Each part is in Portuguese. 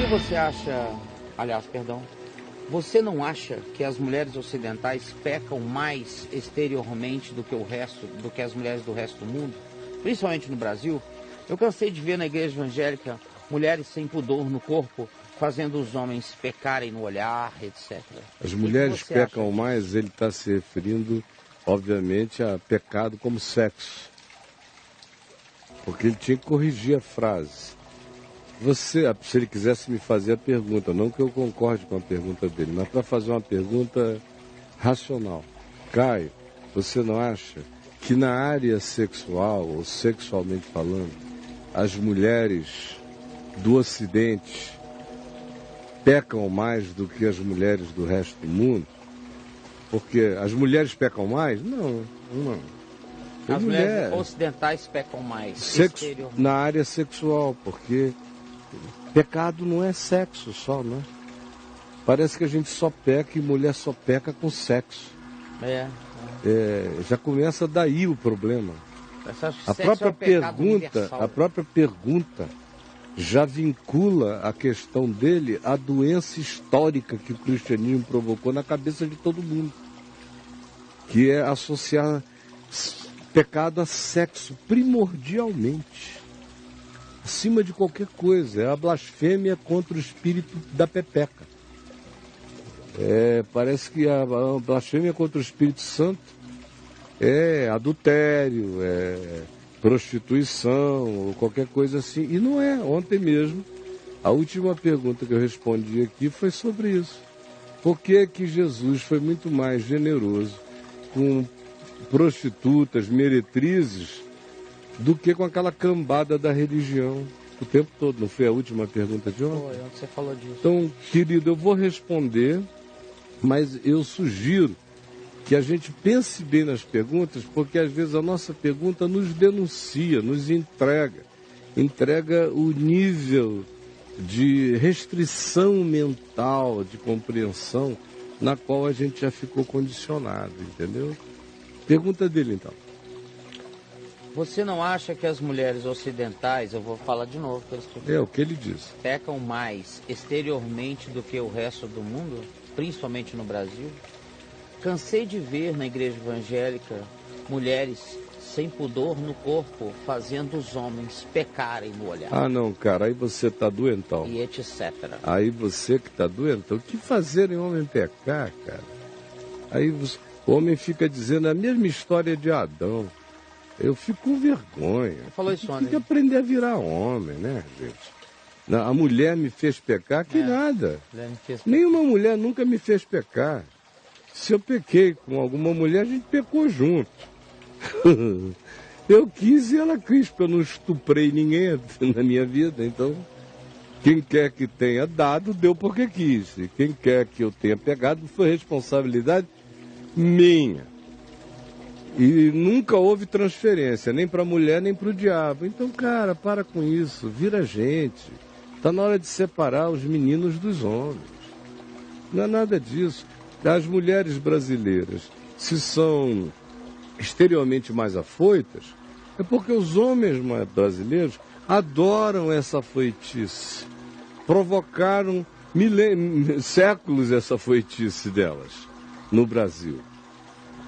que você acha, aliás, perdão, você não acha que as mulheres ocidentais pecam mais exteriormente do que o resto, do que as mulheres do resto do mundo, principalmente no Brasil? Eu cansei de ver na igreja evangélica mulheres sem pudor no corpo, fazendo os homens pecarem no olhar, etc. As mulheres pecam mais, ele está se referindo, obviamente, a pecado como sexo. Porque ele tinha que corrigir a frase. Você, se ele quisesse me fazer a pergunta, não que eu concorde com a pergunta dele, mas para fazer uma pergunta racional. Caio, você não acha que na área sexual, ou sexualmente falando, as mulheres do Ocidente pecam mais do que as mulheres do resto do mundo? Porque as mulheres pecam mais? Não. As mulheres ocidentais pecam mais na área sexual, porque pecado não é sexo só, né? Parece que a gente só peca e mulher só peca com sexo. Já começa daí o problema. A própria pergunta já vincula a questão dele à doença histórica que o cristianismo provocou na cabeça de todo mundo, que é associar pecado a sexo primordialmente, acima de qualquer coisa. É a blasfêmia contra o espírito da pepeca. Parece que a blasfêmia contra o Espírito Santo é adultério, é prostituição, ou qualquer coisa assim. E não é. Ontem mesmo, a última pergunta que eu respondi aqui foi sobre isso. Por que que Jesus foi muito mais generoso com prostitutas, meretrizes, do que com aquela cambada da religião o tempo todo? Não foi a última pergunta de ontem? Foi, você falou disso. Então, querido, eu vou responder, mas eu sugiro que a gente pense bem nas perguntas, porque às vezes a nossa pergunta nos denuncia, nos entrega o nível de restrição mental, de compreensão, na qual a gente já ficou condicionado, entendeu? Pergunta dele, então. Você não acha que as mulheres ocidentais, eu vou falar de novo, o que ele diz, pecam mais exteriormente do que o resto do mundo, principalmente no Brasil? Cansei de ver na igreja evangélica mulheres sem pudor no corpo, fazendo os homens pecarem no olhar. Ah, não, cara, aí você está doentão. E etc. Aí você que está doentão. O que fazer em homem pecar, cara? Aí o homem fica dizendo a mesma história de Adão. Eu fico com vergonha. Falou isso ontem. Tem que aprender a virar homem, né, gente? A mulher me fez pecar, que nada. Nenhuma mulher nunca me fez pecar. Se eu pequei com alguma mulher, a gente pecou junto. Eu quis e ela quis, porque eu não estuprei ninguém na minha vida. Então, quem quer que tenha dado, deu porque quis. E quem quer que eu tenha pegado, foi responsabilidade minha. E nunca houve transferência, nem para a mulher, nem para o diabo. Então, cara, para com isso, vira gente. Está na hora de separar os meninos dos homens. Não é nada disso. As mulheres brasileiras, se são exteriormente mais afoitas, é porque os homens brasileiros adoram essa afoitice. Provocaram séculos essa afoitice delas no Brasil.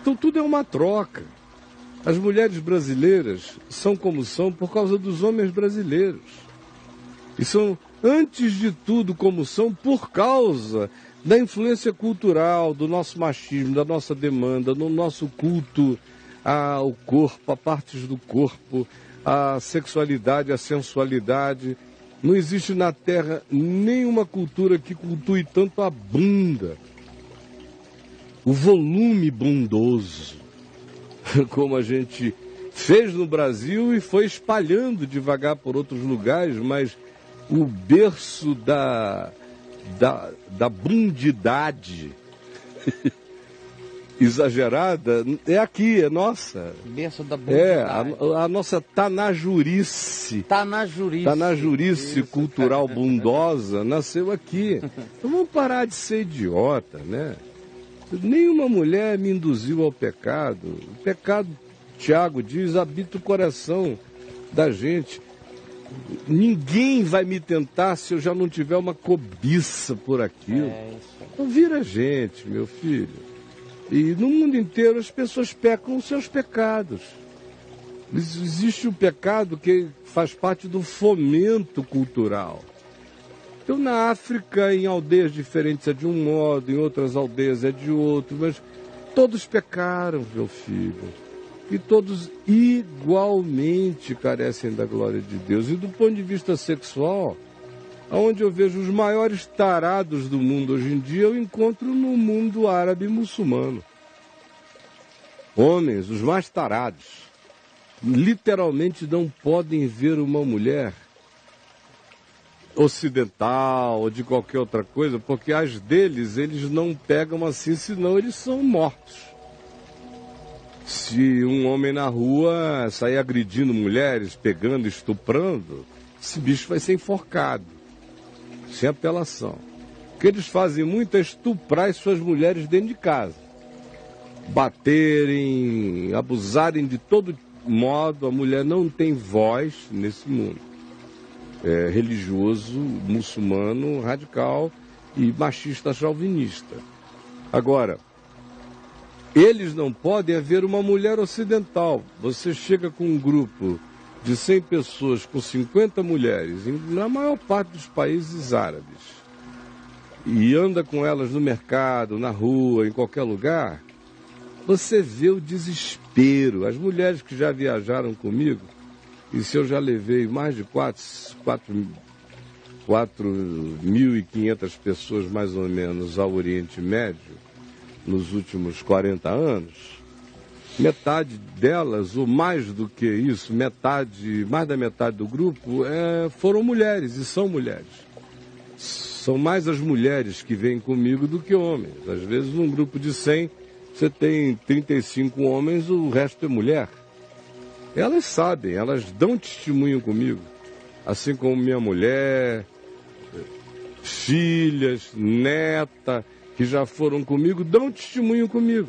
Então tudo é uma troca. As mulheres brasileiras são como são por causa dos homens brasileiros. E são, antes de tudo, como são por causa da influência cultural, do nosso machismo, da nossa demanda, no nosso culto ao corpo, a partes do corpo, a sexualidade, a sensualidade. Não existe na Terra nenhuma cultura que cultue tanto a bunda, o volume bundoso, como a gente fez no Brasil e foi espalhando devagar por outros lugares, mas o berço da bundidade exagerada é aqui, é nossa. Berço da bundidade. A nossa tanajurice. Tanajurice cultural bundosa nasceu aqui. Então vamos parar de ser idiota, né? Nenhuma mulher me induziu ao pecado. O pecado, Tiago diz, habita o coração da gente. Ninguém vai me tentar se eu já não tiver uma cobiça por aquilo. Então vira gente, meu filho. E no mundo inteiro as pessoas pecam os seus pecados. Existe o pecado que faz parte do fomento cultural. Então na África, em aldeias diferentes é de um modo, em outras aldeias é de outro, mas todos pecaram, meu filho. E todos igualmente carecem da glória de Deus. E do ponto de vista sexual, onde eu vejo os maiores tarados do mundo hoje em dia, eu encontro no mundo árabe e muçulmano. Homens, os mais tarados, literalmente não podem ver uma mulher ocidental ou de qualquer outra coisa, porque as deles eles não pegam assim, senão eles são mortos. Se um homem na rua sair agredindo mulheres, pegando, estuprando, esse bicho vai ser enforcado, sem apelação. O que eles fazem muito é estuprar as suas mulheres dentro de casa. Baterem, abusarem de todo modo, a mulher não tem voz nesse mundo. É religioso, muçulmano, radical e machista chauvinista. Agora, eles não podem haver uma mulher ocidental. Você chega com um grupo de 100 pessoas, com 50 mulheres, na maior parte dos países árabes, e anda com elas no mercado, na rua, em qualquer lugar, você vê o desespero. As mulheres que já viajaram comigo, e se eu já levei mais de 4.500 pessoas, mais ou menos, ao Oriente Médio, nos últimos 40 anos, metade delas, ou mais do que isso, mais da metade do grupo, foram mulheres, e são mulheres. São mais as mulheres que vêm comigo do que homens. Às vezes, num grupo de 100, você tem 35 homens, o resto é mulher. Elas sabem, elas dão testemunho comigo, assim como minha mulher, filhas, neta, que já foram comigo, dão testemunho comigo,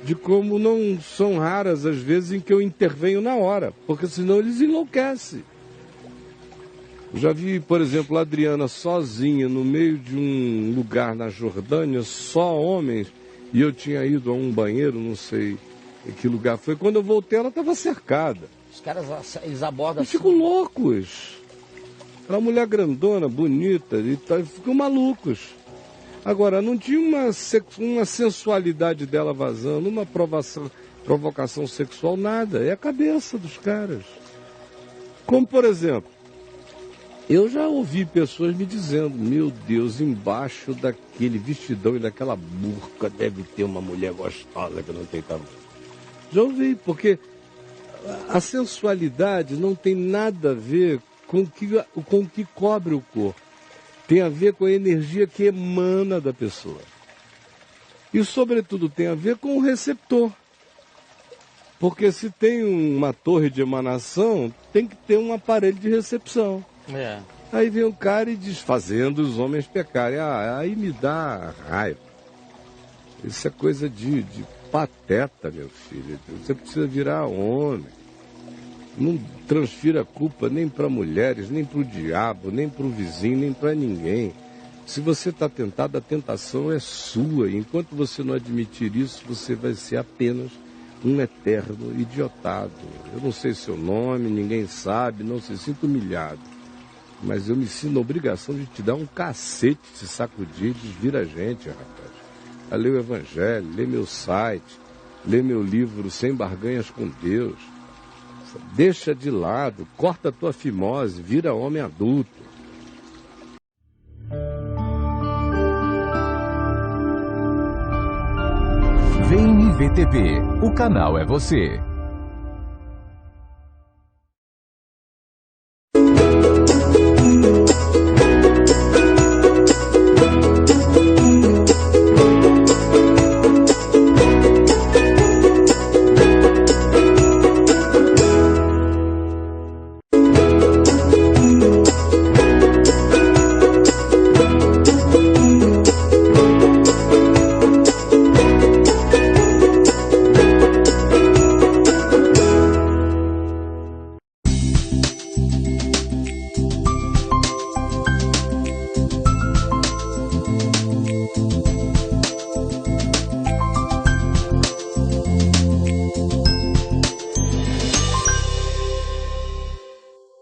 de como não são raras as vezes em que eu intervenho na hora, porque senão eles enlouquecem. Já vi, por exemplo, a Adriana sozinha no meio de um lugar na Jordânia, só homens, e eu tinha ido a um banheiro, não sei em que lugar foi. Quando eu voltei, ela estava cercada. Os caras, eles abordam... Eles ficam loucos. Era uma mulher grandona, bonita, e ficam malucos. Agora, não tinha uma sensualidade dela vazando, uma provocação sexual, nada. É a cabeça dos caras. Como, por exemplo, eu já ouvi pessoas me dizendo, meu Deus, embaixo daquele vestidão e daquela burca deve ter uma mulher gostosa que não tem tamanho. Já ouvi, porque a sensualidade não tem nada a ver com o que cobre o corpo. Tem a ver com a energia que emana da pessoa. E, sobretudo, tem a ver com o receptor. Porque se tem uma torre de emanação, tem que ter um aparelho de recepção. Aí vem o cara e diz, fazendo os homens pecarem. Aí me dá raiva. Isso é coisa de pateta, meu filho. Você precisa virar homem. Não transfira a culpa nem para mulheres, nem para o diabo, nem para o vizinho, nem para ninguém. Se você está tentado, a tentação é sua. E enquanto você não admitir isso, você vai ser apenas um eterno idiotado. Eu não sei seu nome, ninguém sabe, não se sinta humilhado. Mas eu me sinto na obrigação de te dar um cacete, se sacudir, desvira a gente, rapaz. Lê o Evangelho, lê meu site, lê meu livro Sem Barganhas com Deus. Deixa de lado, corta a tua fimose, vira homem adulto. Vem IVTV, o canal é você.